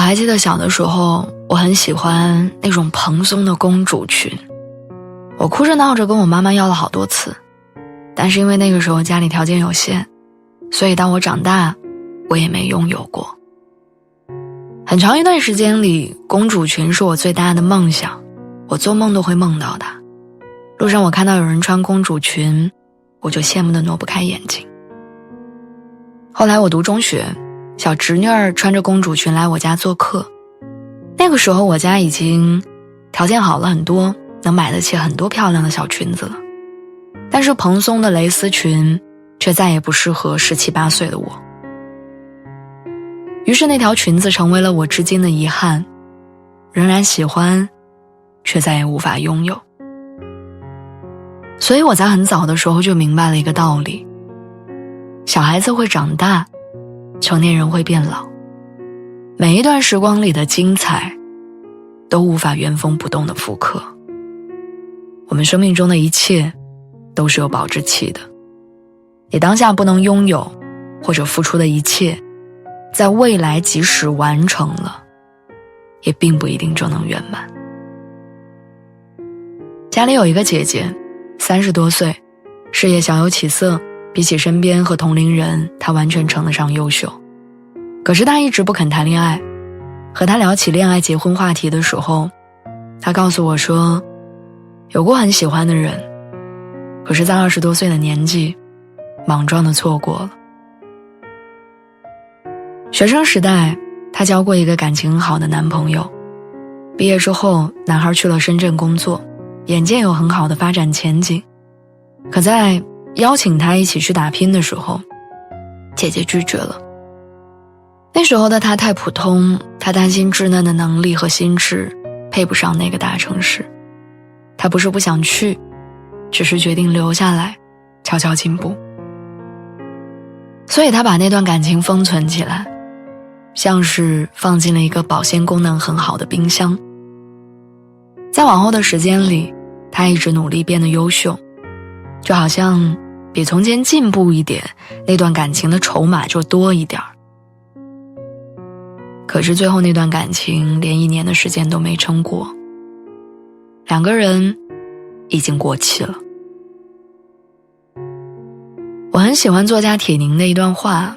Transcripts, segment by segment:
还记得小的时候，我很喜欢那种蓬松的公主裙，我哭着闹着跟我妈妈要了好多次，但是因为那个时候家里条件有限，所以当我长大，我也没拥有过。很长一段时间里，公主裙是我最大的梦想，我做梦都会梦到它。路上我看到有人穿公主裙，我就羡慕得挪不开眼睛。后来我读中学，小侄女儿穿着公主裙来我家做客，那个时候我家已经条件好了很多，能买得起很多漂亮的小裙子了，但是蓬松的蕾丝裙却再也不适合17、18岁的我。于是那条裙子成为了我至今的遗憾，仍然喜欢，却再也无法拥有。所以我在很早的时候就明白了一个道理，小孩子会长大，成年人会变老，每一段时光里的精彩都无法原封不动的复刻。我们生命中的一切都是有保质期的，你当下不能拥有或者付出的一切，在未来即使完成了，也并不一定就能圆满。家里有一个姐姐，30多岁，事业小有起色，比起身边和同龄人，她完全称得上优秀。可是她一直不肯谈恋爱，和她聊起恋爱结婚话题的时候，她告诉我说，有过很喜欢的人，可是在20多岁的年纪，莽撞地错过了。学生时代，她交过一个感情很好的男朋友，毕业之后，男孩去了深圳工作，眼见有很好的发展前景，可在邀请他一起去打拼的时候，姐姐拒绝了。那时候的他太普通，他担心稚嫩的能力和心智配不上那个大城市。他不是不想去，只是决定留下来，悄悄进步。所以他把那段感情封存起来，像是放进了一个保鲜功能很好的冰箱。在往后的时间里，他一直努力变得优秀，就好像比从前进步一点，那段感情的筹码就多一点。可是最后那段感情连1年的时间都没撑过，两个人已经过期了。我很喜欢作家铁凝的一段话，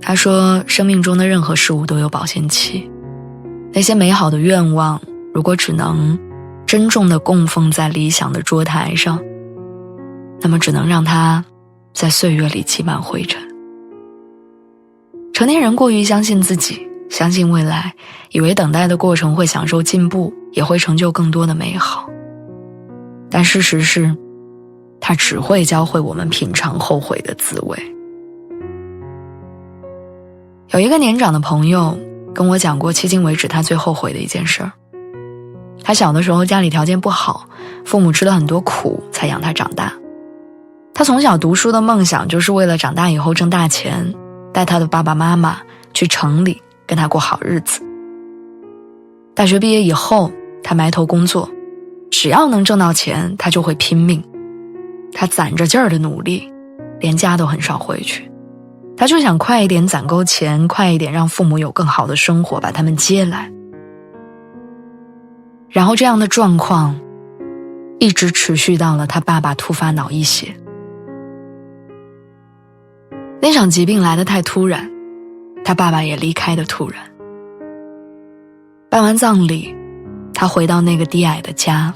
他说，生命中的任何事物都有保鲜期，那些美好的愿望，如果只能珍重地供奉在理想的桌台上，那么只能让它在岁月里积满灰尘。成年人过于相信自己，相信未来，以为等待的过程会享受进步，也会成就更多的美好。但事实是，它只会教会我们品尝后悔的滋味。有一个年长的朋友跟我讲过迄今为止他最后悔的一件事儿。他小的时候家里条件不好，父母吃了很多苦才养他长大。他从小读书的梦想就是为了长大以后挣大钱，带他的爸爸妈妈去城里跟他过好日子。大学毕业以后，他埋头工作，只要能挣到钱，他就会拼命。他攒着劲儿的努力，连家都很少回去。他就想快一点攒够钱，快一点让父母有更好的生活，把他们接来。然后这样的状况一直持续到了他爸爸突发脑溢血。那场疾病来得太突然，他爸爸也离开得突然。办完葬礼，他回到那个低矮的家，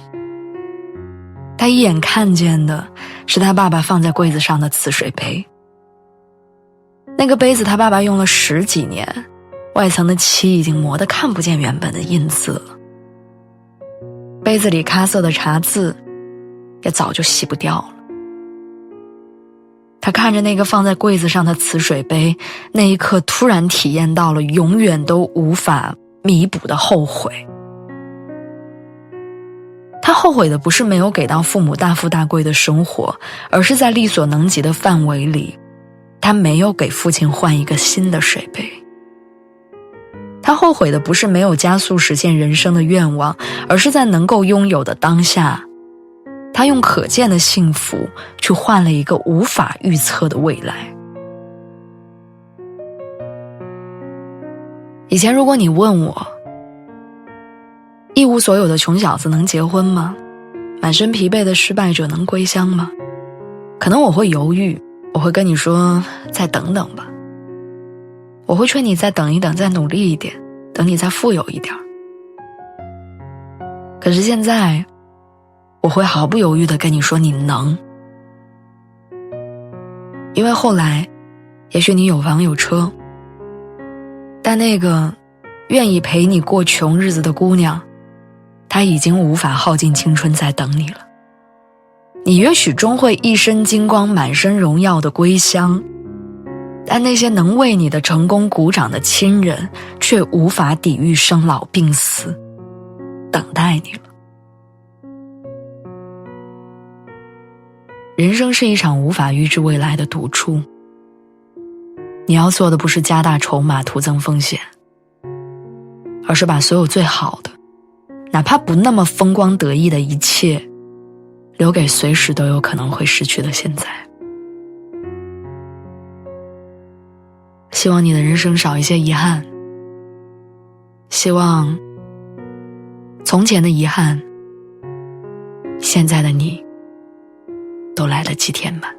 他一眼看见的是他爸爸放在柜子上的瓷水杯。那个杯子他爸爸用了10几年，外层的漆已经磨得看不见原本的印字了。杯子里咖色的茶渍也早就洗不掉了。他看着那个放在柜子上的瓷水杯，那一刻突然体验到了永远都无法弥补的后悔。他后悔的不是没有给到父母大富大贵的生活，而是在力所能及的范围里，他没有给父亲换一个新的水杯。他后悔的不是没有加速实现人生的愿望，而是在能够拥有的当下，他用可见的幸福去换了一个无法预测的未来。以前如果你问我，一无所有的穷小子能结婚吗？满身疲惫的失败者能归乡吗？可能我会犹豫，我会跟你说再等等吧，我会劝你再等一等，再努力一点，等你再富有一点。可是现在我会毫不犹豫地跟你说你能，因为后来也许你有房有车，但那个愿意陪你过穷日子的姑娘，她已经无法耗尽青春在等你了。你也许终会一身金光满身荣耀的归乡，但那些能为你的成功鼓掌的亲人却无法抵御生老病死，等待你了。人生是一场无法预知未来的赌注，你要做的不是加大筹码徒增风险，而是把所有最好的，哪怕不那么风光得意的一切，留给随时都有可能会失去的现在。希望你的人生少一些遗憾，希望从前的遗憾，现在的你都来得及填满。